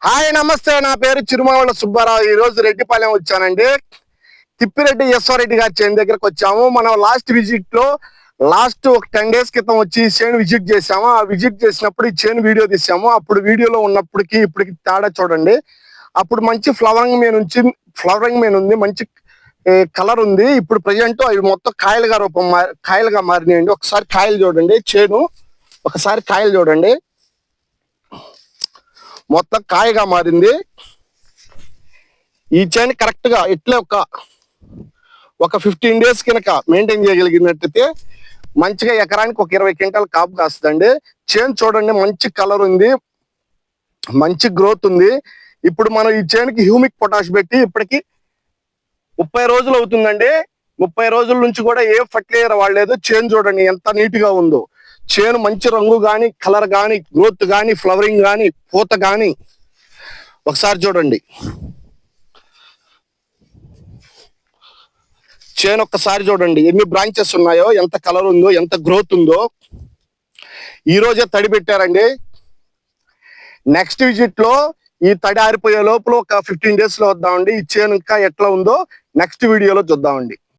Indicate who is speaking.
Speaker 1: Hi నమస్తే, నా పేరు చిరుమావళ సుబ్బారావు. ఈ రోజు రెడ్డిపాలెం వచ్చానండి. తిప్పిరెడ్డి యశ్వారెడ్డి గారి చేను దగ్గరకు వచ్చాము. మనం లాస్ట్ విజిట్ లో ఒక 10 days క్రితం వచ్చి చేను విజిట్ చేసాము. ఆ విజిట్ చేసినప్పుడు ఈ చేను వీడియో తీసాము. అప్పుడు వీడియోలో ఉన్నప్పటికి ఇప్పటికి తేడా చూడండి. అప్పుడు మంచి ఫ్లవరింగ్ మీద ఉంది, మంచి కలర్ ఉంది. ఇప్పుడు ప్రజెంట్ అవి మొత్తం కాయలుగా మారినాయండి. ఒకసారి కాయలు చూడండి, చేను ఒకసారి కాయలు చూడండి, మొత్తం కాయగా మారింది. ఈ చేను కరెక్ట్ గా ఇట్లే ఒక 15 days కనుక మెయింటైన్ చేయగలిగినట్టయితే మంచిగా ఎకరానికి ఒక 20 క్వింటాల్ కాపు కాస్తుందండి. చేను చూడండి, మంచి కలర్ ఉంది, మంచి గ్రోత్ ఉంది. ఇప్పుడు మనం ఈ చేనుకి హ్యూమిక్ పొటాష్ పెట్టి ఇప్పటికి 30 రోజులు అవుతుందండి. 30 రోజుల నుంచి కూడా ఏ ఫర్టిలైజర్ వాడలేదు. చేను చూడండి ఎంత నీట్ గా ఉందో. చేను మంచి రంగు కానీ, కలర్ కానీ, గ్రోత్ కానీ, ఫ్లవరింగ్ కానీ, పూత కానీ ఒకసారి చూడండి. చేను ఒక్కసారి చూడండి ఎన్ని బ్రాంచెస్ ఉన్నాయో, ఎంత కలర్ ఉందో, ఎంత గ్రోత్ ఉందో. ఈ రోజే తడి పెట్టారండి. నెక్స్ట్ విజిట్ లో ఈ తడి ఆరిపోయే లోపల ఒక 15 days లో వద్దామండి. ఈ చేను ఇంకా ఎట్లా ఉందో నెక్స్ట్ వీడియోలో చూద్దామండి.